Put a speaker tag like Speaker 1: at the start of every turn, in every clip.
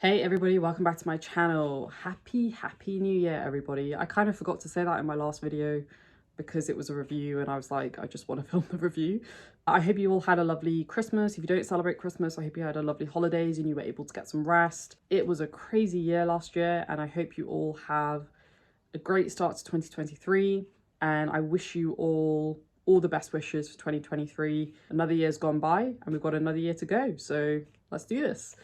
Speaker 1: Hey everybody, welcome back to my channel. Happy New Year everybody. I kind of forgot to say that in my last video because it was a review and I was like, I just want to film the review. I hope you all had a lovely Christmas. If you don't celebrate Christmas, I hope you had a lovely holidays and you were able to get some rest. It was a crazy year last year and I hope you all have a great start to 2023 and I wish you all the best wishes for 2023. Another year's gone by and we've got another year to go, so let's do this.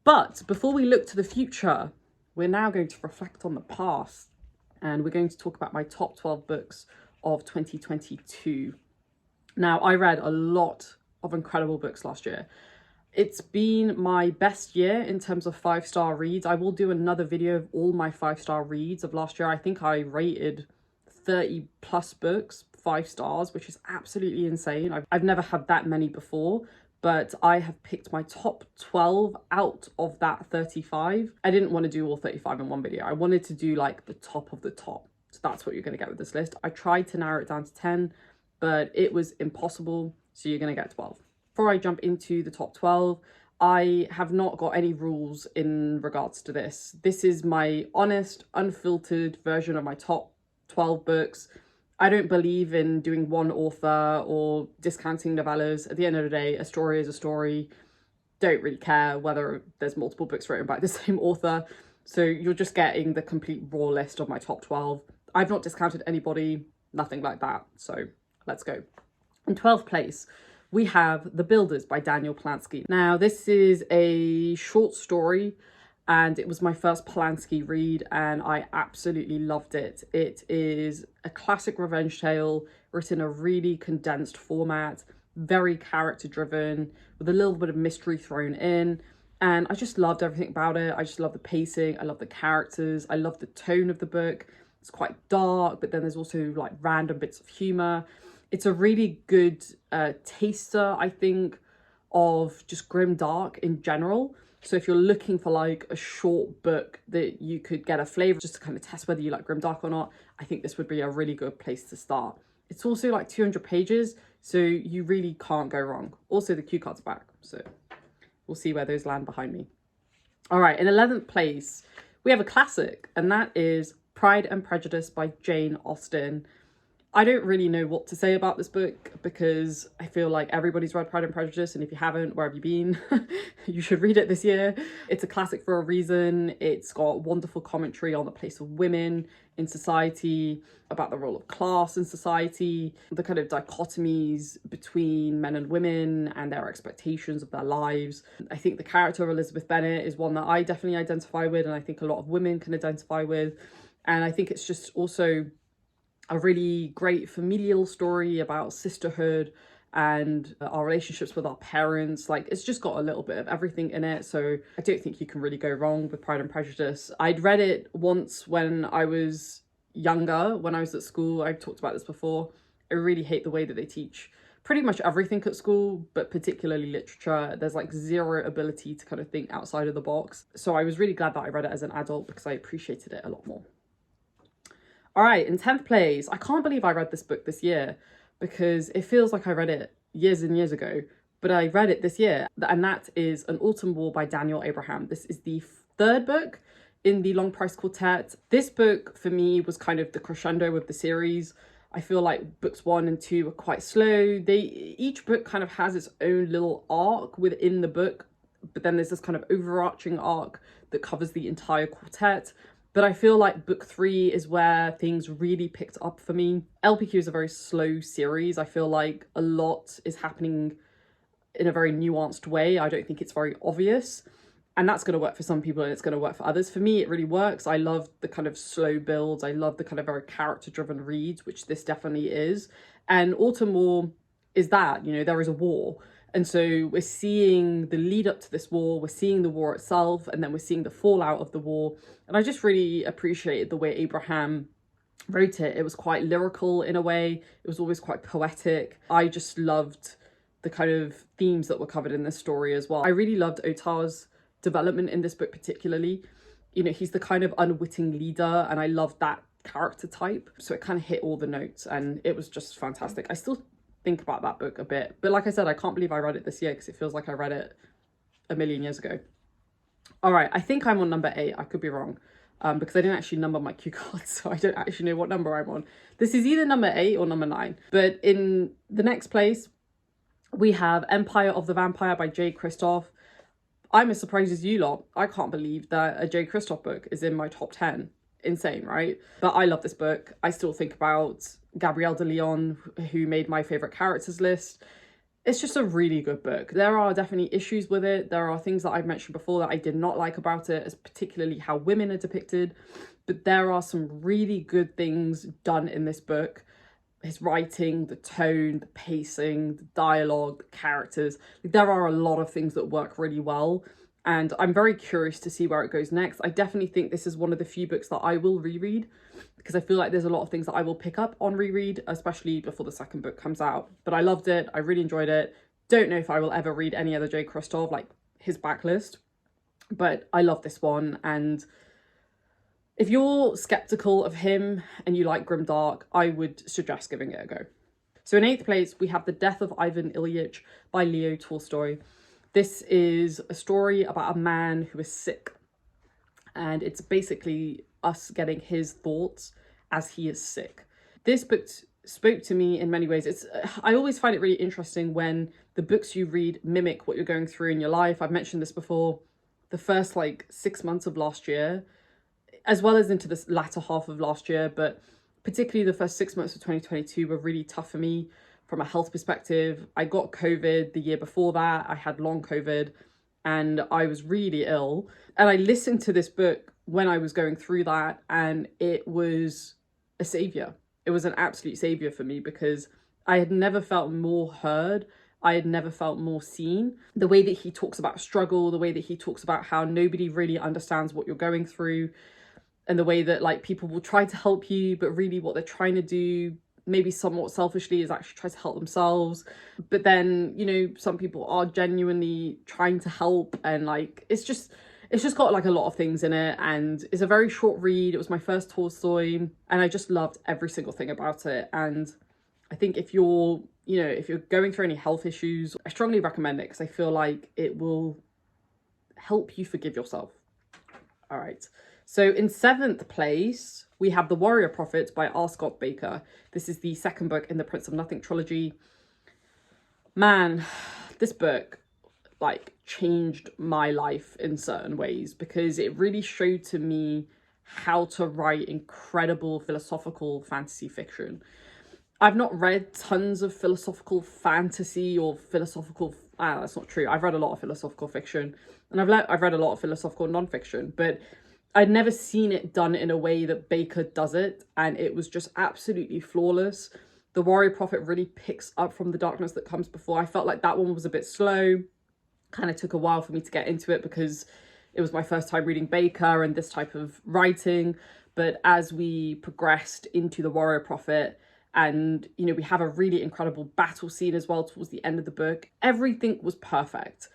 Speaker 1: But before we look to the future, we're now going to reflect on the past and we're going to talk about my top 12 books of 2022. Now, I read a lot of incredible books last year. It's been my best year in terms of 5-star reads. I will do another video of all my 5-star reads of last year. I think I rated 30 plus books 5 stars, which is absolutely insane. I've never had that many before. But I have picked my top 12 out of that 35. I didn't want to do all 35 in one video. I wanted to do like the top of the top. So that's what you're going to get with this list. I tried to narrow it down to 10, but it was impossible. So you're going to get 12. Before I jump into the top 12, I have not got any rules in regards to this. This is my honest, unfiltered version of my top 12 books. I don't believe in doing one author or discounting novellas. At the end of the day, a story is a story. Don't really care whether there's multiple books written by the same author. So you're just getting the complete raw list of my top 12. I've not discounted anybody, nothing like that. So let's go. In 12th place, we have The Builders by Daniel Polanski. Now, this is a short story and it was my first Polanski read and I absolutely loved it. It is a classic revenge tale written in a really condensed format, very character driven, with a little bit of mystery thrown in. And I just loved everything about it. I just love the pacing. I love the characters. I love the tone of the book. It's quite dark, but then there's also like random bits of humor. It's a really good taster, I think, of just grim dark in general. So if you're looking for like a short book that you could get a flavour just to kind of test whether you like grimdark or not, I think this would be a really good place to start. It's also like 200 pages, so you really can't go wrong. Also, the cue cards are back, so we'll see where those land behind me. All right, in 11th place, we have a classic, and that is Pride and Prejudice by Jane Austen. I don't really know what to say about this book because I feel like everybody's read Pride and Prejudice, and if you haven't, where have you been? You should read it this year. It's a classic for a reason. It's got wonderful commentary on the place of women in society, about the role of class in society, the kind of dichotomies between men and women and their expectations of their lives. I think the character of Elizabeth Bennet is one that I definitely identify with, and I think a lot of women can identify with. And I think it's just also a really great familial story about sisterhood and our relationships with our parents. Like, it's just got a little bit of everything in it. So I don't think you can really go wrong with Pride and Prejudice. I'd read it once when I was younger, when I was at school. I've talked about this before. I really hate the way that they teach pretty much everything at school, but particularly literature. There's like zero ability to kind of think outside of the box. So I was really glad that I read it as an adult because I appreciated it a lot more. All right, in 10th place, I can't believe I read this book this year because it feels like I read it years and years ago, but I read it this year, and that is An Autumn War by Daniel Abraham. This is the 3rd book in the Long Price Quartet. This book, for me, was kind of the crescendo of the series. I feel like books 1 and 2 were quite slow. Each book kind of has its own little arc within the book, but then there's this kind of overarching arc that covers the entire quartet. But I feel like book 3 is where things really picked up for me. LPQ is a very slow series. I feel like a lot is happening in a very nuanced way. I don't think it's very obvious. And that's going to work for some people and it's going to work for others. For me, it really works. I love the kind of slow builds. I love the kind of very character-driven reads, which this definitely is. And Autumn War is that, you know, there is a war. And so we're seeing the lead up to this war, we're seeing the war itself, and then we're seeing the fallout of the war. And I just really appreciated the way Abraham wrote it. It was quite lyrical in a way. It was always quite poetic. I just loved the kind of themes that were covered in this story as well. I really loved Otar's development in this book particularly. You know, he's the kind of unwitting leader, and I loved that character type. So it kind of hit all the notes, and it was just fantastic. I still think about that book a bit, but like I said, I can't believe I read it this year because it feels like I read it a million years ago. All right, I think I'm on number 8. I could be wrong, because I didn't actually number my cue cards, so I don't actually know what number I'm on. This is either number 8 or number 9. But in the next place, we have Empire of the Vampire by J. Kristoff. I'm as surprised as you lot. I can't believe that a J. Kristoff book is in my top 10. Insane, right? But I love this book. I still think about Gabrielle de Leon, who made my favourite characters list. It's just a really good book. There are definitely issues with it. There are things that I've mentioned before that I did not like about it, as particularly how women are depicted. But there are some really good things done in this book. His writing, the tone, the pacing, the dialogue, the characters. There are a lot of things that work really well. And I'm very curious to see where it goes next. I definitely think this is one of the few books that I will reread, because I feel like there's a lot of things that I will pick up on reread, especially before the second book comes out. But I loved it. I really enjoyed it. Don't know if I will ever read any other J. Kristoff, like his backlist. But I love this one. And if you're skeptical of him and you like grimdark, I would suggest giving it a go. So in 8th place, we have The Death of Ivan Ilyich by Leo Tolstoy. This is a story about a man who is sick. And it's basically us getting his thoughts as he is sick. This book spoke to me in many ways. I always find it really interesting when the books you read mimic what you're going through in your life. I've mentioned this before. The first 6 months of last year, as well as into the latter half of last year, but particularly the first 6 months of 2022 were really tough for me from a health perspective. I got COVID the year before that. I had long COVID and I was really ill. And I listened to this book when I was going through that, and it was a savior. It was an absolute savior for me, because I had never felt more heard. I had never felt more seen. The way that he talks about struggle, the way that he talks about how nobody really understands what you're going through, and the way that people will try to help you, but really what they're trying to do, maybe somewhat selfishly, is actually try to help themselves. But then, some people are genuinely trying to help, and it's just got a lot of things in it, and it's a very short read. It was my first Tolstoy, and I just loved every single thing about it. And I think if you're going through any health issues, I strongly recommend it, because I feel like it will help you forgive yourself. All right. So in 7th place, we have The Warrior Prophet by R. Scott Baker. This is the second book in the Prince of Nothing trilogy. Man, this book changed my life in certain ways, because it really showed to me how to write incredible philosophical fantasy fiction. I've not read tons of philosophical fantasy or philosophical... that's not true. I've read a lot of philosophical fiction, and I've read a lot of philosophical non-fiction, but I'd never seen it done in a way that Baker does it, and it was just absolutely flawless. The Warrior Prophet really picks up from the darkness that comes before. I felt like that one was a bit slow. Kind of took a while for me to get into it, because it was my first time reading Baker and this type of writing. But as we progressed into The Warrior Prophet, and we have a really incredible battle scene as well towards the end of the book, everything was perfect.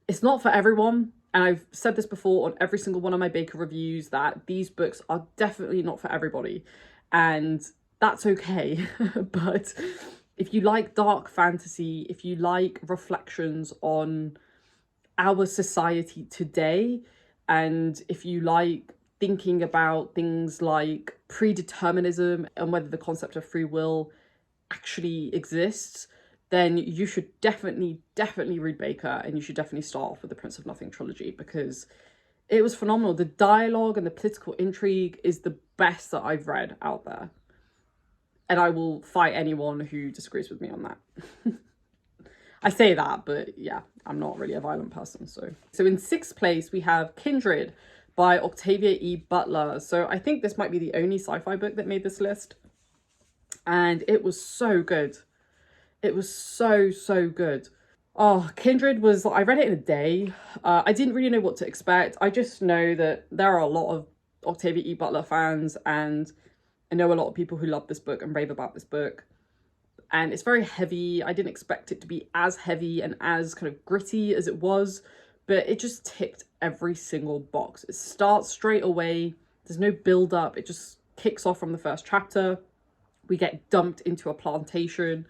Speaker 1: It's not for everyone, and I've said this before on every single one of my Baker reviews, that these books are definitely not for everybody, and that's okay. But if you like dark fantasy, if you like reflections on our society today, and if you like thinking about things like predeterminism and whether the concept of free will actually exists, then you should definitely read Baker, and you should definitely start off with the Prince of Nothing trilogy, because it was phenomenal. The dialogue and the political intrigue is the best that I've read out there. And I will fight anyone who disagrees with me on that. I say that, but yeah, I'm not really a violent person. So in 6th place, we have Kindred by Octavia E. Butler. So I think this might be the only sci-fi book that made this list. And it was so good. It was so good. Oh, Kindred was... I read it in a day. I didn't really know what to expect. I just know that there are a lot of Octavia E. Butler fans, and I know a lot of people who love this book and rave about this book. And it's very heavy. I didn't expect it to be as heavy and as kind of gritty as it was, but it just ticked every single box. It starts straight away. There's no build up. It just kicks off from the first chapter. We get dumped into a plantation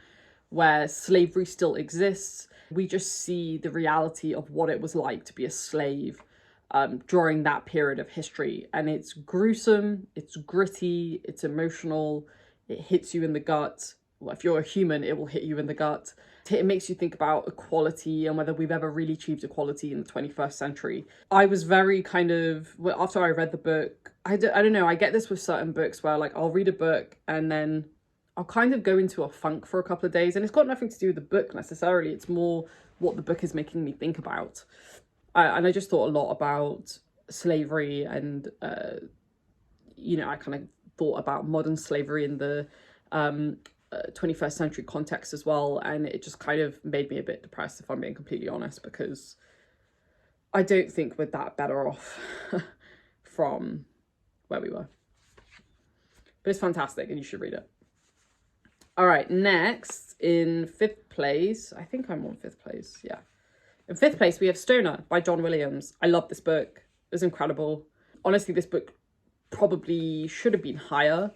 Speaker 1: where slavery still exists. We just see the reality of what it was like to be a slave during that period of history. And it's gruesome, it's gritty, it's emotional, it hits you in the gut. Well, if you're a human, it will hit you in the gut. It makes you think about equality and whether we've ever really achieved equality in the 21st century. I was very kind of, after I read the book, I don't know, I get this with certain books where like I'll read a book and then I'll kind of go into a funk for a couple of days, and it's got nothing to do with the book necessarily. It's more what the book is making me think about. And I just thought a lot about slavery and, you know, I kind of thought about modern slavery in the 21st century context as well. And it just kind of made me a bit depressed, if I'm being completely honest, because I don't think we're that better off from where we were. But it's fantastic and you should read it. All right, next in 5th place, I think I'm on 5th place, yeah. In 5th place, we have Stoner by John Williams. I love this book. It was incredible. Honestly, this book probably should have been higher,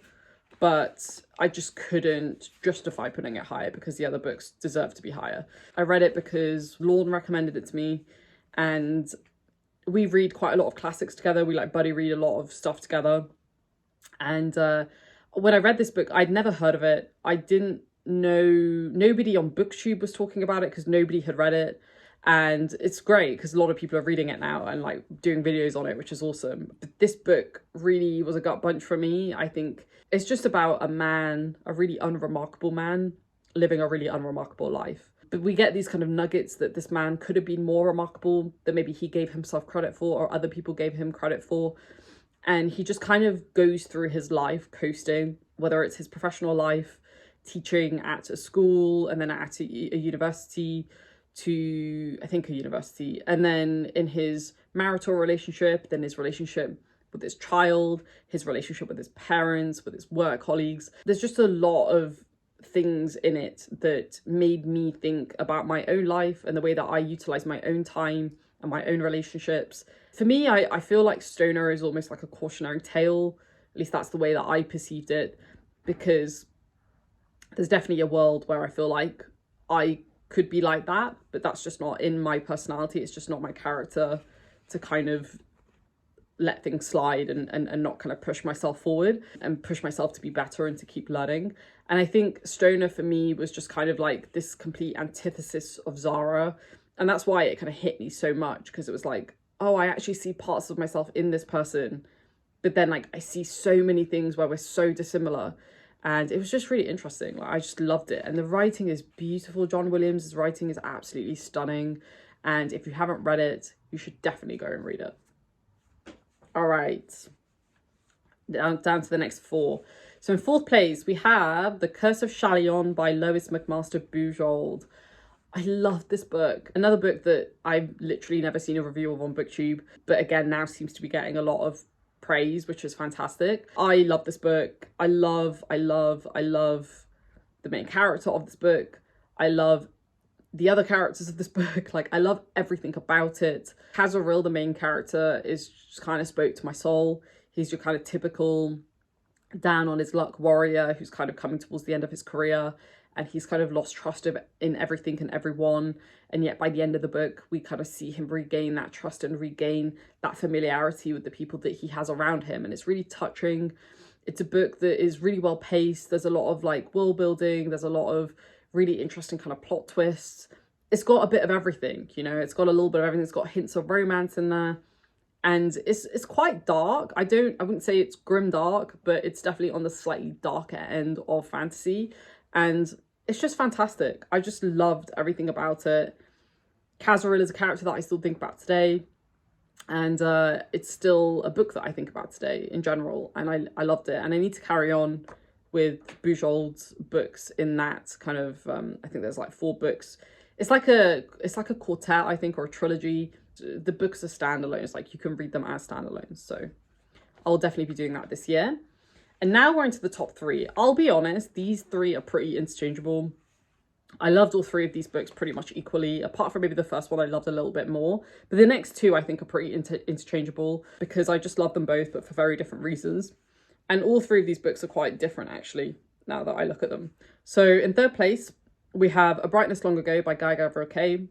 Speaker 1: but I just couldn't justify putting it higher because the other books deserve to be higher. I read it because Lorne recommended it to me, and we read quite a lot of classics together. We like buddy read a lot of stuff together. And when I read this book, I'd never heard of it. I didn't know, nobody on BookTube was talking about it because nobody had read it. And it's great because a lot of people are reading it now and like doing videos on it, which is awesome. But this book really was a gut punch for me. I think it's just about a man, a really unremarkable man, living a really unremarkable life. But we get these kind of nuggets that this man could have been more remarkable than maybe he gave himself credit for or other people gave him credit for. And he just kind of goes through his life coasting, whether it's his professional life, teaching at a school and then at a university, to I think a university, and then in his marital relationship, then his relationship with his child, his relationship with his parents, with his work colleagues. There's just a lot of things in it that made me think about my own life and the way that I utilize my own time and my own relationships. For me, I feel like Stoner is almost like a cautionary tale. At least that's the way that I perceived it, because there's definitely a world where I feel like I could be like that, but that's just not in my personality. It's just not my character to kind of let things slide and not kind of push myself forward and push myself to be better and to keep learning. And I think Stoner for me was just kind of like this complete antithesis of Zara. And that's why it kind of hit me so much, because it was like, oh, I actually see parts of myself in this person, but then like I see so many things where we're so dissimilar. And it was just really interesting. Like, I just loved it. And the writing is beautiful. John Williams' writing is absolutely stunning. And if you haven't read it, you should definitely go and read it. All right. Down to the next 4. So in 4th place, we have The Curse of Chalion by Lois McMaster Bujold. I love this book. Another book that I've literally never seen a review of on BookTube, but again, now seems to be getting a lot of praise, which is fantastic. I love this book. I love the main character of this book. I love the other characters of this book. Like, I love everything about it. Kazaril, the main character, is just kind of spoke to my soul. He's your kind of typical down on his luck warrior who's kind of coming towards the end of his career, and he's kind of lost trust in everything and everyone. And yet by the end of the book, we kind of see him regain that trust and regain that familiarity with the people that he has around him. And it's really touching. It's a book that is really well paced. There's a lot of like world building. There's a lot of really interesting kind of plot twists. It's got a bit of everything, you know, it's got a little bit of everything. It's got hints of romance in there. And it's quite dark. I wouldn't say it's grim dark, but it's definitely on the slightly darker end of fantasy. And it's just fantastic. I just loved everything about it. Kazaril is a character that I still think about today. And it's still a book that I think about today in general. And I loved it. And I need to carry on with Bujold's books in that kind of, I think there's like 4 books. It's like a quartet, I think, or a trilogy. The books are standalone. It's like you can read them as standalones. So I'll definitely be doing that this year. And now we're into the top 3. I'll be honest, these 3 are pretty interchangeable. I loved all 3 of these books pretty much equally, apart from maybe the first one I loved a little bit more. But the next 2 I think are pretty interchangeable because I just love them both, but for very different reasons. And all 3 of these books are quite different, actually, now that I look at them. So in 3rd place, we have A Brightness Long Ago by Guy Gavriel Kay.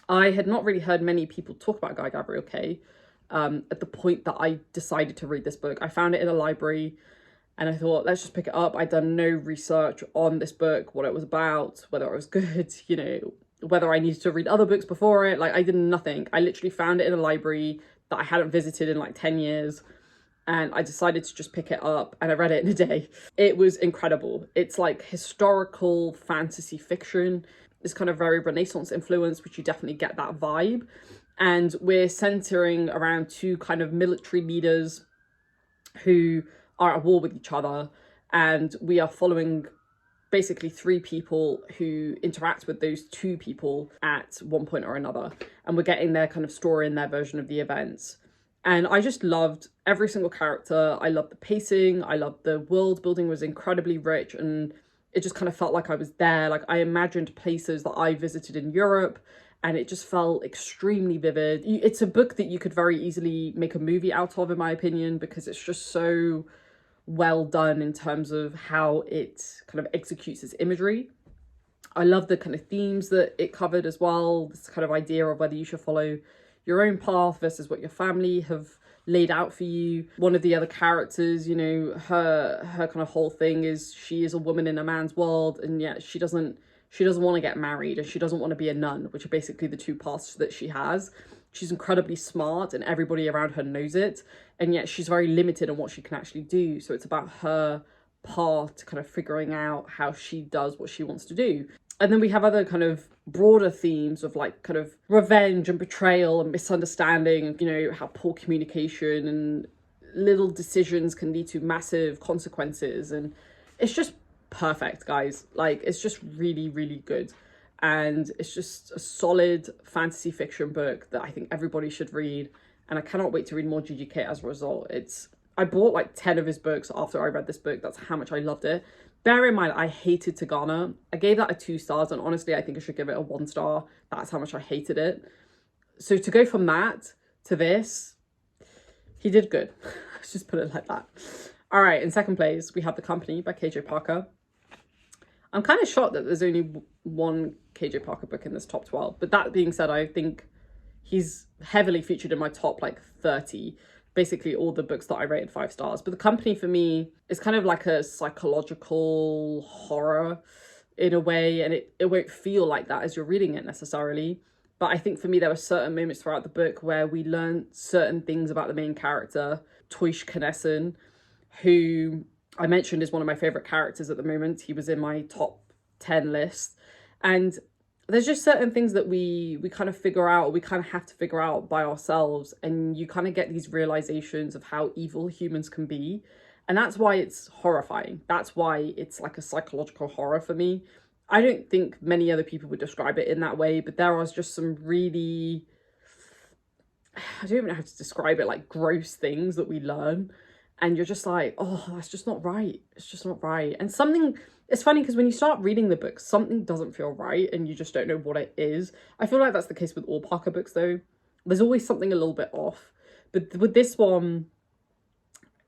Speaker 1: I had not really heard many people talk about Guy Gavriel Kay. at the point that I decided to read this book. I found it in a library and I thought, let's just pick it up. I'd done no research on this book, what it was about, whether it was good, you know, whether I needed to read other books before it. Like, I did nothing. I literally found it in a library that I hadn't visited in like 10 years. And I decided to just pick it up and I read it in a day. It was incredible. It's like historical fantasy fiction. It's kind of very Renaissance influence, which you definitely get that vibe. And we're centering around two kind of military leaders who are at war with each other. And we are following basically three people who interact with those two people at one point or another. And we're getting their kind of story and their version of the events. And I just loved every single character. I loved the pacing. I loved the world building was incredibly rich. And it just kind of felt like I was there. Like, I imagined places that I visited in Europe. And it just felt extremely vivid. It's a book that you could very easily make a movie out of, in my opinion, because it's just so well done in terms of how it kind of executes its imagery. I love the kind of themes that it covered as well. This kind of idea of whether you should follow your own path versus what your family have laid out for you. One of the other characters, you know, her kind of whole thing is she is a woman in a man's world, and yet she doesn't want to get married and she doesn't want to be a nun, which are basically the two paths that she has. She's incredibly smart and everybody around her knows it, and yet she's very limited on what she can actually do. So it's about her path to kind of figuring out how she does what she wants to do. And then we have other kind of broader themes of like kind of revenge and betrayal and misunderstanding, and, you know, how poor communication and little decisions can lead to massive consequences. And it's just perfect, guys. Like, it's just really, really good. And it's just a solid fantasy fiction book that I think everybody should read. And I cannot wait to read more GGK as a result. I bought like 10 of his books after I read this book. That's how much I loved it. Bear in mind, I hated Tagana. I gave that a 2 stars, and honestly, I think I should give it a 1 star. That's how much I hated it. So to go from that to this, he did good. Let's just put it like that. All right, in second place, we have The Company by KJ Parker. I'm kind of shocked that there's only one KJ Parker book in this top 12. But that being said, I think he's heavily featured in my top like 30. Basically all the books that I rated 5 stars. But The Company for me is kind of like a psychological horror in a way, and it won't feel like that as you're reading it necessarily. But I think for me there were certain moments throughout the book where we learned certain things about the main character, Toish Knesson, who I mentioned is one of my favourite characters at the moment. He was in my top 10 list. And there's just certain things that we kind of figure out, or we kind of have to figure out by ourselves. And you kind of get these realizations of how evil humans can be. And that's why it's horrifying. That's why it's like a psychological horror for me. I don't think many other people would describe it in that way, but there was just some really, I don't even know how to describe it, like gross things that we learn. And you're just like, oh, that's just not right. It's just not right. And something, it's funny because when you start reading the book, something doesn't feel right and you just don't know what it is. I feel like that's the case with all Parker books though. There's always something a little bit off. But with this one,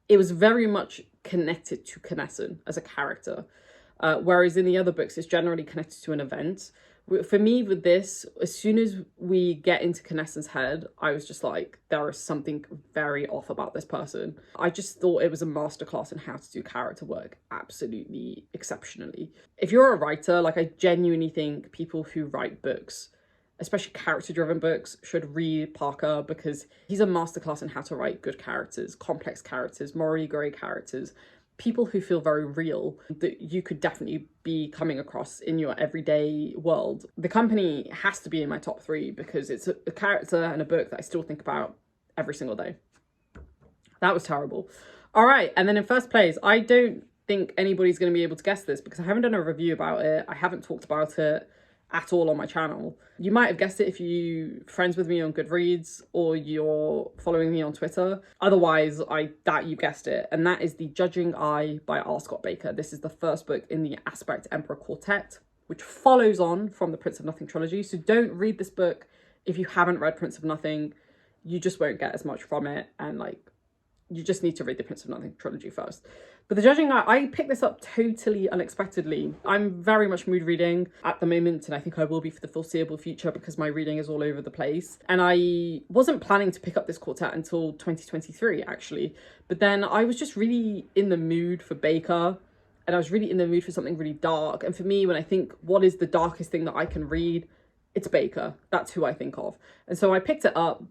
Speaker 1: it was very much connected to Knesson as a character. Whereas in the other books, it's generally connected to an event. For me, with this, as soon as we get into Knesson's head, I was just like, there is something very off about this person. I just thought it was a masterclass in how to do character work absolutely exceptionally. If you're a writer, like I genuinely think people who write books, especially character-driven books, should read Parker because he's a masterclass in how to write good characters, complex characters, morally grey characters, people who feel very real that you could definitely be coming across in your everyday world. The Company has to be in my top 3 because it's a character and a book that I still think about every single day. That was terrible. All right, and then in first place, I don't think anybody's going to be able to guess this because I haven't done a review about it. I haven't talked about it at all on my channel. You might have guessed it if you're friends with me on Goodreads or you're following me on Twitter. Otherwise, I doubt you guessed it. And that is The Judging Eye by R. Scott Baker. This is the first book in the Aspect Emperor Quartet, which follows on from the Prince of Nothing trilogy. So don't read this book if you haven't read Prince of Nothing. You just won't get as much from it. And like, you just need to read the Prince of Nothing trilogy first. But the judging, I picked this up totally unexpectedly. I'm very much mood reading at the moment, and I think I will be for the foreseeable future because my reading is all over the place. And I wasn't planning to pick up this quartet until 2023, actually. But then I was just really in the mood for Baker, and I was really in the mood for something really dark. And for me, when I think, what is the darkest thing that I can read? It's Baker. That's who I think of. And so I picked it up,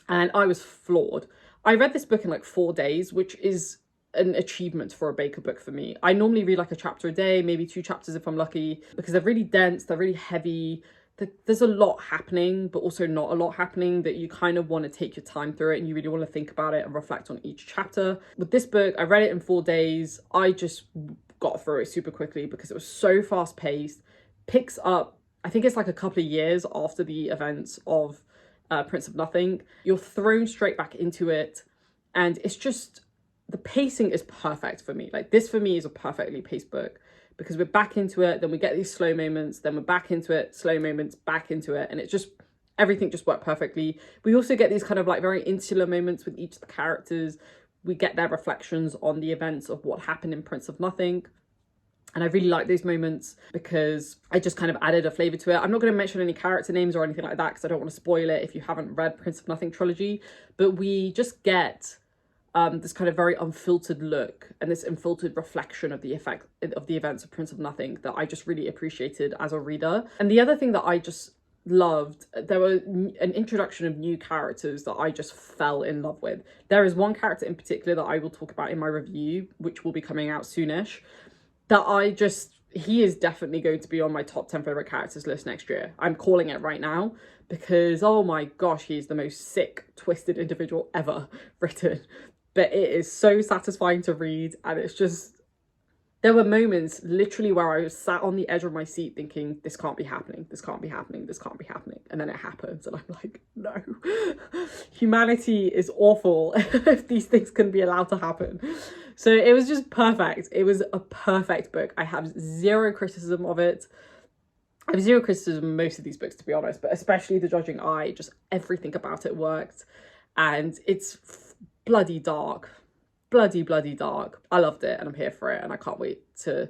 Speaker 1: and I was floored. I read this book in like 4 days, which is an achievement for a Baker book for me. I normally read like a chapter a day, maybe 2 chapters if I'm lucky, because they're really dense, they're really heavy. There's a lot happening, but also not a lot happening, that you kind of want to take your time through it and you really want to think about it and reflect on each chapter. With this book, I read it in 4 days. I just got through it super quickly because it was so fast paced. Picks up, I think it's like a couple of years after the events of Prince of Nothing. You're thrown straight back into it, and it's just, the pacing is perfect for me. Like, this for me is a perfectly paced book because we're back into it, then we get these slow moments, then we're back into it, slow moments, back into it, and it just, everything just worked perfectly. We also get these kind of like very insular moments with each of the characters. We get their reflections on the events of what happened in Prince of Nothing. And I really like those moments because I just kind of added a flavour to it. I'm not going to mention any character names or anything like that because I don't want to spoil it if you haven't read Prince of Nothing trilogy. But we just get this kind of very unfiltered look and this unfiltered reflection of the effect of the events of Prince of Nothing that I just really appreciated as a reader. And the other thing that I just loved, there were an introduction of new characters that I just fell in love with. There is one character in particular that I will talk about in my review, which will be coming out soonish, that he is definitely going to be on my top 10 favourite characters list next year. I'm calling it right now because, oh my gosh, he's the most sick, twisted individual ever written. But it is so satisfying to read, and it's just, there were moments literally where I was sat on the edge of my seat thinking, this can't be happening, this can't be happening, this can't be happening. And then it happens, and I'm like, no, humanity is awful if these things can be allowed to happen. So it was just perfect. It was a perfect book. I have zero criticism of it. I have zero criticism of most of these books, to be honest, but especially The Judging Eye, just everything about it worked. And it's bloody dark. Bloody dark. I loved it and I'm here for it, and I can't wait to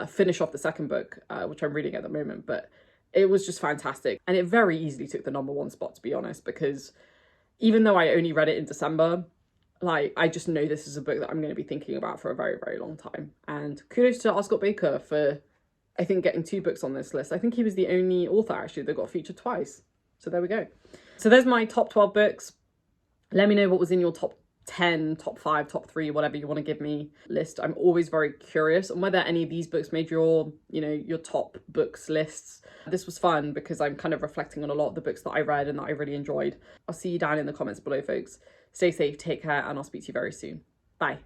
Speaker 1: finish off the second book, which I'm reading at the moment. But it was just fantastic, and it very easily took the #1 spot, to be honest, because even though I only read it in December, like, I just know this is a book that I'm going to be thinking about for a very, very long time. And kudos to R. Scott Baker for, I think, getting 2 books on this list. I think he was the only author actually that got featured twice. So there we go. So there's my top 12 books. Let me know what was in your top 10, top 5, top 3, whatever you want to give me list. I'm always very curious on whether any of these books made your, your top books lists. This was fun because I'm kind of reflecting on a lot of the books that I read and that I really enjoyed. I'll see you down in the comments below, folks. Stay safe, take care, and I'll speak to you very soon. Bye.